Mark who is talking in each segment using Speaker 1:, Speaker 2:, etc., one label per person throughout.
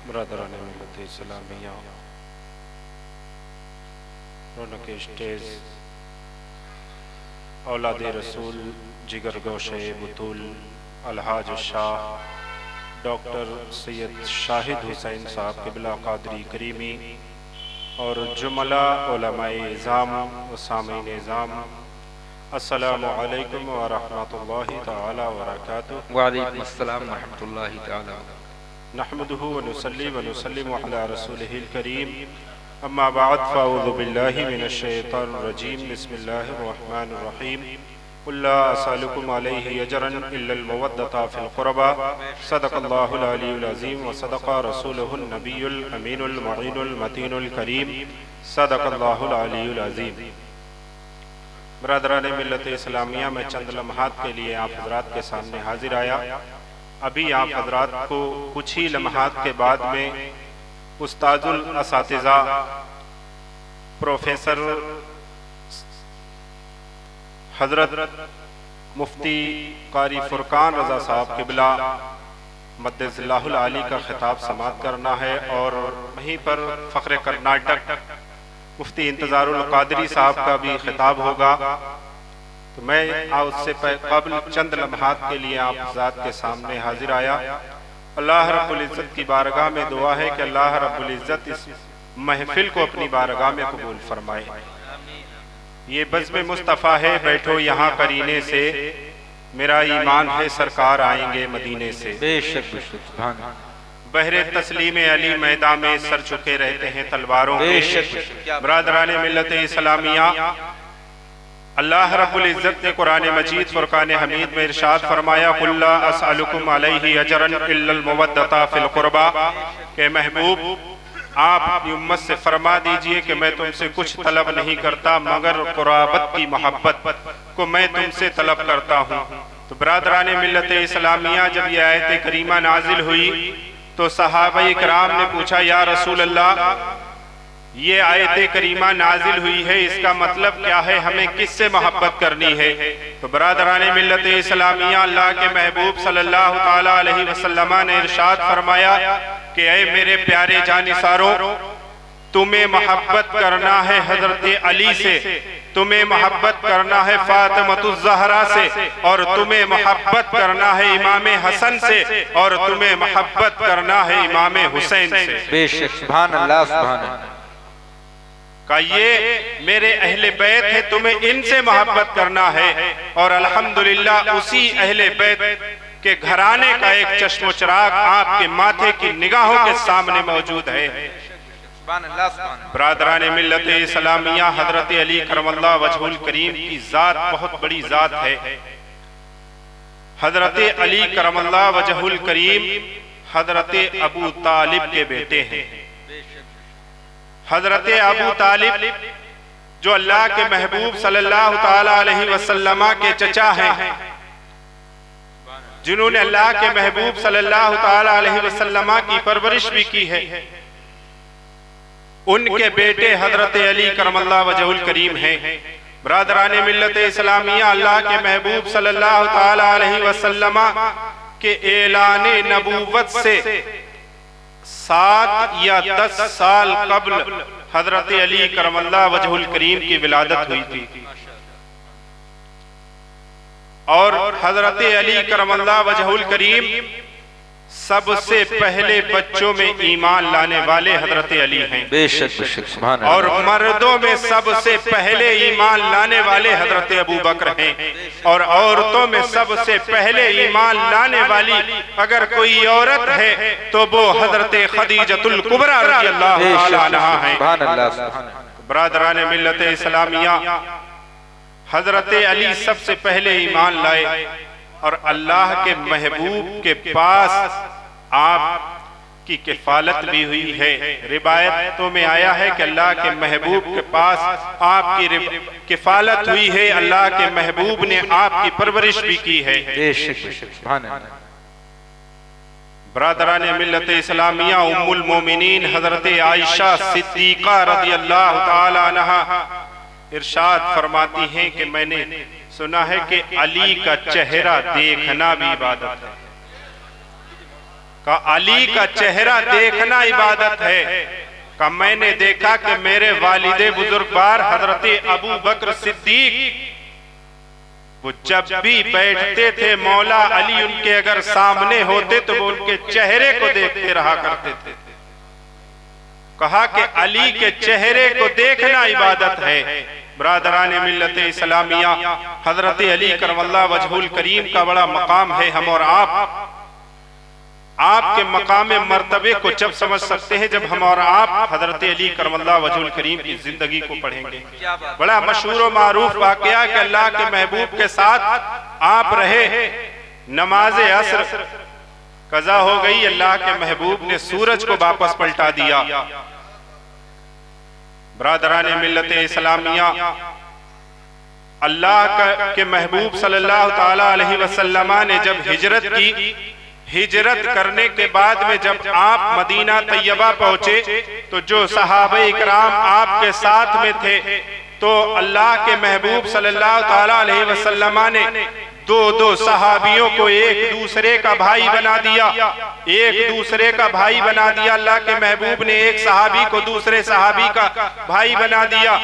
Speaker 1: बरदरान मिल्लत इस्लामिया, रौनक stage, औलाद रसूल, जिगर गोशे बुतूल, अलहाज शाह डॉक्टर सैयद शाहिद हुसैन साहब क़िबला क़ादरी करीमी और जुमला उलमाए इज़ाम व सामीन इज़ाम, अस्सलामु अलैकुम व रहमतुल्लाहि तआला व बरकातुहू।
Speaker 2: व अलैकुम अस्सलाम व रहमतुल्लाहि तआला।
Speaker 1: नहमदुहु व नुसल्ली व नुसल्लिमु अला रसूलिहिल करीम, अम्मा बाद फ़अऊज़ु बिल्लाहि मिनश शैतानिर रजीम, बिस्मिल्लाहिर रहमानिर रहीम। कुल ला असअलुकुम अलैहि अजरन इल्लल मवद्दता फ़िल क़ुरबा, सदक़ल्लाहुल अलीयुल अज़ीम व सदक़ा रसूलुहुन नबियुल अमीनुल मुईनुल मतीनुल करीम, सदक़ल्लाहुल अलीयुल अज़ीम। बरदरान मिल्लत इस्लामिया में चंद लम्हात के लिए आप हज़रात के सामने हाजिर आया। अभी आप हज़रात को कुछ ही लम्हात के बाद में उस्ताजुल असातिज़ा प्रोफेसर हज़रत मुफ्ती कारी फ़ुरकान रज़ा साहब क़िबला मद्दज़िल्लाहुल आली का खिताब समाअत करना है और वहीं पर फ़ख्र कर्नाटक मुफ्ती इंतज़ारुल क़ादरी साहब का भी खिताब होगा। तो मैं उससे कबल चंद लम्हात के लिए आप हज़रात के सामने हाजिर आया। अल्लाह रब्बुल इज़्ज़त की बारगाह में दुआ है कि अल्लाह रब्बुल इज़्ज़त इस महफिल को अपनी बारगाह में कबूल फरमाए। ये बज़्म मुस्तफ़ा है बैठो यहाँ करीने से, मेरा ईमान है सरकार आएंगे मदीने से।
Speaker 2: बेशक
Speaker 1: बहरे तस्लीम अली मैदान में सर चुके रहते हैं तलवारों के। बरादरान मिल्लत इस्लामिया, अल्लाह रब्बुल इज़्ज़त ने कुरान मजीद फ़ुरक़ान हमीद में इरशाद फरमाया, कुल ला असअलुकुम अलैहि अजरन इल्लल मवद्दता फ़िल क़ुरबा, के महबूब आप अपनी उम्मत से फरमा दीजिए कि मैं तुमसे कुछ तलब नहीं करता मगर क़ुराबत की मोहब्बत को मैं तुमसे तलब करता हूँ। तो बरादरान मिल्लत इस्लामिया, जब यह आयत करीमा नाजिल हुई तो सहाबा किराम ने पूछा, या रसूल अल्लाह, ये आयत करीमा नाजिल हुई है, इसका मतलब क्या है, हमें किससे मोहब्बत करनी है? तो बरादरान मिल्लत इस्लामिया, अल्लाह के महबूब सल्लल्लाहु ताला अलैहि वसल्लम ने इरशाद फरमाया कि ऐ मेरे प्यारे जानिसारों, तुम्हें मोहब्बत करना है हजरत अली से, तुम्हें मोहब्बत करना है फातिमतुज़ ज़हरा से, और तुम्हें मोहब्बत करना है इमाम हसन से, और तुम्हें मोहब्बत करना है इमाम हुसैन से।
Speaker 2: बेशक सुभान अल्लाह सुभान अल्लाह।
Speaker 1: का ये मेरे अहले बैत है, तुम्हें इनसे मोहब्बत करना है। और अल्हम्दुलिल्लाह उसी अहले बैत के घराने का एक चश्मो चिराग आपके माथे की निगाहों के सामने मौजूद है। बरादरान मिल्लत इस्लामिया, हजरत अली करमल्लाहु वजहुल करीम की जात बहुत बड़ी जात है। हजरत अली करमल्लाहु वजहुल करीम हजरत अबू तालिब के बेटे हैं। हजरत अबू तालिब जो अल्लाह के महबूब सल्लल्लाहु ताला अलैहि वसल्लम के चचा हैं, जिन्होंने अल्लाह के महबूब सल्लल्लाहु ताला अलैहि वसल्लम की परवरिश भी की है, उनके बेटे हजरत अली करमल्लाहु वजहुल करीम हैं। बरादरान मिल्लत इस्लामिया, अल्लाह के महबूब सल्लल्लाहु ताला अलैहि वसल्लम के ऐलान नबूवत से 7 या 10 साल कबल हजरत अली करमल्लाहु वजहुल करीम की विलादत हुई थी। और हजरत अली करमल्लाहु वजहुल करीम सबसे पहले बच्चों में ईमान लाने वाले हजरत अली हैं।
Speaker 2: बेशक बेशक सुभान अल्लाह।
Speaker 1: और मर्दों में सबसे पहले ईमान लाने वाले हजरत अबू बकर हैं। और औरतों में सबसे पहले ईमान लाने वाली अगर कोई औरत है तो वो हजरत खदीजतुल कुबरा रज़ियल्लाहु ताला अन्हा हैं। बरादरान मिल्लत इस्लामिया, हजरत अली सबसे पहले ईमान लाए और अल्लाह के महबूब के पास आप की किफालत भी हुई है। रिवायतों में आया है कि अल्लाह के महबूब के पास आपकी किफालत हुई है, अल्लाह के महबूब ने आपकी परवरिश भी की है। बरादरान मिल्लत इस्लामिया, उम्मुल मोमिनीन हजरत आयशा सिद्दीका रज़ियल्लाहु ताला अन्हा इरशाद फरमाती हैं कि मैंने सुना है कि अली का चेहरा देखना भी इबादत है। का अली का चेहरा देखना इबादत है। का मैंने देखा कि मेरे वालिदे बुजुर्गवार हजरत अबू बकर सिद्दीक वो जब भी बैठते थे मौला अली उनके अगर सामने होते तो वो उनके चेहरे को देखते रहा करते थे। कहा कि अली के चेहरे को देखना इबादत है। बरादरान मिल्लत इस्लामिया, हजरत अली करमल्ला वजहुल करीम का बड़ा मकाम है। हम और आपके मकाम मर्तबे को जब समझ सकते हैं जब हम और आप हजरत अली करमल्ला वजहुल करीम की जिंदगी को पढ़ेंगे। बड़ा मशहूर और मारूफ वाकया कि अल्लाह के महबूब के साथ आप रहे, नमाज असर कज़ा हो गई, अल्लाह के महबूब ने सूरज को वापस पलटा दिया। बरादरान मिल्लत इस्लामिया, अल्लाह के महबूब सल्लल्लाहु ताला अलैहि वसल्लम ने जब हिजरत की, हिजरत करने के बाद में जब आप मदीना तैयबा पहुंचे तो जो सहाबे इकराम आपके साथ में थे तो अल्लाह के महबूब सल्लल्लाहु ताला अलैहि वसल्लम ने दो सहाबियों को एक दूसरे का भाई बना दिया, एक दूसरे का भाई बना दिया। अल्लाह के महबूब ने एक सहाबी को दूसरे सहाबी का भाई बना दिया।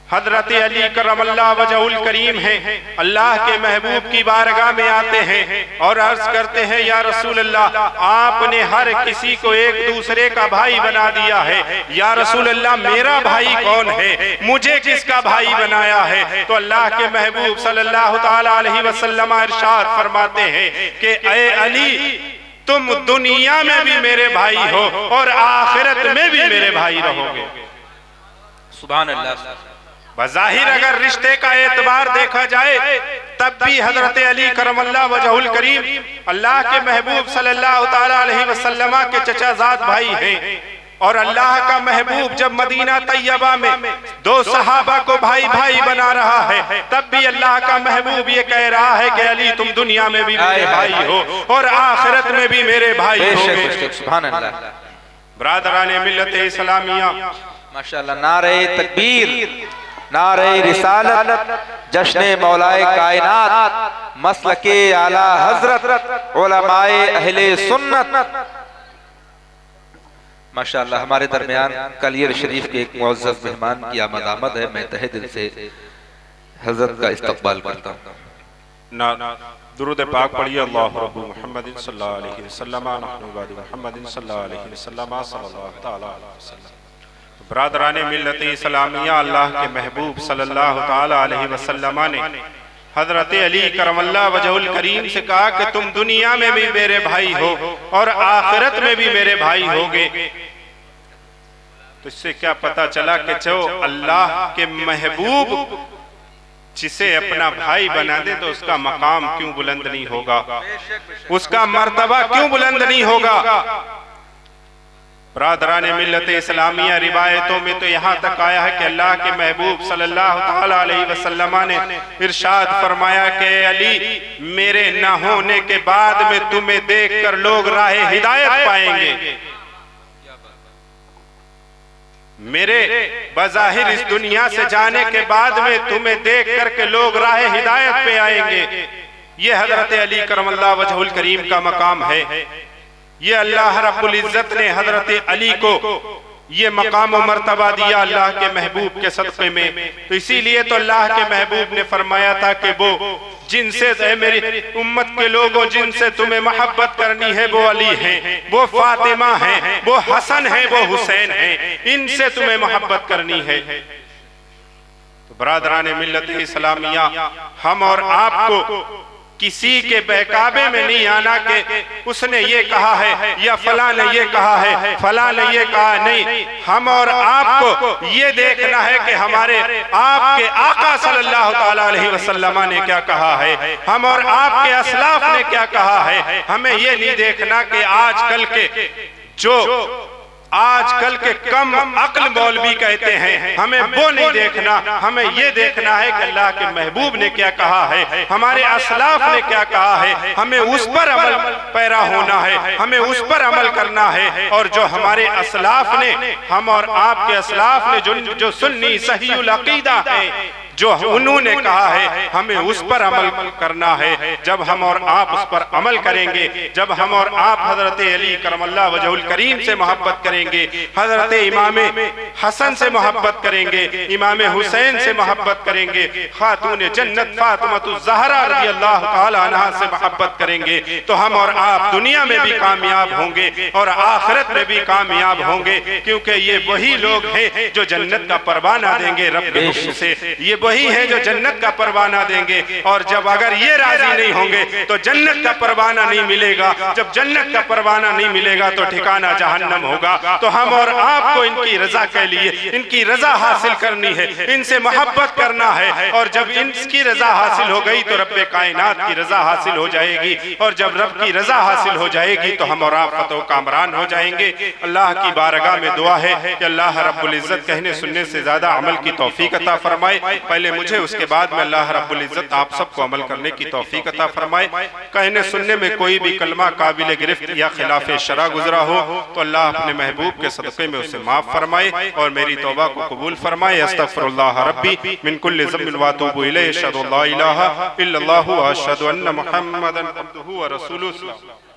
Speaker 1: हजरत अली करमल्ला वजहुल करीम है, अल्लाह के महबूब की बारगाह में आते हैं और अर्ज करते हैं, या रसूल अल्लाह, आपने हर किसी को एक दूसरे का भाई बना दिया है, या रसूल अल्लाह मेरा भाई कौन है, मुझे किसका भाई बनाया है? तो अल्लाह के महबूब सल्लल्लाहु ताला अलैहि वसल्लम इरशाद फरमाते हैं कि ऐ अली, तुम दुनिया में भी मेरे भाई हो और आखिरत में भी मेरे भाई रहोगे।
Speaker 2: सुभान अल्लाह।
Speaker 1: बज़ाहिर अगर रिश्ते का एतबार देखा जाए तब भी हजरत अली करमल्ला वजहुल करीम अल्लाह के महबूब सल्लल्लाहु ताला अलैहि वसल्लम के चचाजाद भाई हैं। और अल्लाह का महबूब जब मदीना तैयबा में दो सहाबा को भाई भाई बना रहा है तब भी अल्लाह का महबूब ये कह रहा है कि अली, तुम दुनिया में भी मेरे भाई हो और आखिरत में भी मेरे भाई हो।
Speaker 2: सुभान अल्लाह।
Speaker 1: बरादरान मिल्लत इस्लामिया,
Speaker 2: माशाअल्लाह। नारे तकबीर, नारे रिसालत, जश्ने मौलाए कायनात, मसलके आला हजरत, उलमाए अहले सुन्नत। माशाअल्लाह। हमारे दरमियान कलियर शरीफ के एक मुअज़्ज़ज़ मेहमान की आमद है। मैं तहे दिल से हजरत का इस्तकबाल करता हूँ।
Speaker 1: दुरूद पाक पढ़िए। अल्लाहु रब्बु मुहम्मदिन सल्लल्लाहु अलैहि वसल्लम, नहनु बादि मुहम्मदिन सल्लल्लाहु अलैहि वसल्लम, सल्लल्लाहु ताला अलैहि वसल्लम। बरादरान मिल्लत इस्लामिया, अल्लाह के महबूब सल्लल्लाहु ताला अलैहि वसल्लम ने हजरत अली करमल्ला वजहुल करीम से कहा कि तुम दुनिया में भी मेरे भाई हो और आखिरत में भी मेरे भाई होगे। तो इससे क्या पता चला कि जो अल्लाह के महबूब जिसे अपना भाई बना दे तो उसका मकाम क्यों बुलंद नहीं होगा, उसका मर्तबा क्यों बुलंद नहीं होगा। बरादरान मिल्लत इस्लामिया, रिवायतों में तो यहाँ तक आया है कि अल्लाह के महबूब सल्लल्लाहु ताला अलैहि वसल्लम ने इरशाद फरमाया कि अली, मेरे न होने के बाद में तुम्हें देखकर लोग राहे हिदायत पाएंगे। मेरे बज़ाहिर इस दुनिया से जाने के बाद में तुम्हें देख करके लोग राहे हिदायत पे आएंगे। ये हजरत अली करमल्ला वजहुल करीम का मकाम है। ये अल्लाह रब्बुल इज्जत ने हजरत अली को ये मकाम और मर्तबा दिया अल्लाह के महबूब के सदक़े में। तो इसीलिए तो अल्लाह के महबूब ने फरमाया था कि वो जिनसे मेरी उम्मत के लोगों जिनसे तुम्हें मोहब्बत करनी है वो अली हैं, वो फातिमा हैं, वो हसन हैं, वो हुसैन हैं, इनसे तुम्हें मोहब्बत करनी है। तो बरादरान मिल्लत इस्लामिया, हम और आपको किसी के बहकावे में नहीं आना कि उसने ये कहा है या फला ने ये कहा है, फला ने ये कहा, नहीं। हम और आपको ये देखना है कि हमारे आपके आका सल्लल्लाहु ताला अलैहि वसल्लम ने क्या कहा है, हम और आपके असलाफ ने क्या कहा है। हमें ये नहीं देखना कि आजकल के कम अक्ल मौलवी कहते हैं, हमें वो नहीं देखना। हमें ये देखना है कि अल्लाह के महबूब ने क्या कहा है, हमारे असलाफ ने क्या कहा है, हमें उस पर अमल पैरा होना है, हमें उस पर अमल करना है। और जो हमारे असलाफ ने, हम और आपके असलाफ ने जो सुन्नी सहीहुल अकीदा है, जो उन्होंने कहा है हमें उस पर अमल करना है। जब हम और आप उस पर अमल करेंगे, जब हम और आप हजरत अली करमल्लाहु वजहुल करीम से मोहब्बत करेंगे, हजरत इमाम हसन से मोहब्बत करेंगे, इमाम हुसैन से मोहब्बत करेंगे, खातून जन्नत फातिमा ज़हरा रज़ी अल्लाह तआला अन्हा से मोहब्बत करेंगे, तो हम और आप दुनिया में भी कामयाब होंगे और आखिरत में भी कामयाब होंगे। क्योंकि ये वही लोग हैं जो जन्नत का परवाना देंगे रब के हुक्म से, ये वही है जो जन्नत का परवाना देंगे। और जब अगर ये राजी नहीं होंगे तो जन्नत का परवाना नहीं मिलेगा। जब जन्नत का परवाना नहीं मिलेगा तो ठिकाना जहन्नम होगा। तो हम और आपको इनकी रजा के लिए इनकी रजा हासिल करनी है, इनसे मोहब्बत करना है। और जब इनकी रजा हासिल हो गई तो रब्बे कायनात की रजा हासिल हो जाएगी। और जब रब की रजा हासिल हो जाएगी तो हम और आप फतह कामरान हो जाएंगे। अल्लाह की बारगाह में दुआ है कि अल्लाह रब्बुल इज्जत कहने सुनने से ज्यादा अमल की तौफीक अता फरमाए। पहले मुझे, उसके बाद में अल्लाह रब्बुल इज्जत आप सबको अमल करने की तौफीक अता फरमाए। कहने सुनने में कोई भी कलमा काबिल गिरफ्त या खिलाफ शरा गुजरा हो तो अल्लाह अपने महबूब के सदक़े में उसे माफ फरमाए और मेरी तौबा को कबूल फरमाए। अस्तगफिरुल्लाह रब्बी मिन कुल्लि ज़म्बिन व अतूबु इलैहि, अशहदु अल्ला इलाहा इल्लल्लाहु व अशहदु अन्ना मुहम्मदन अब्दुहु व रसूलुहु।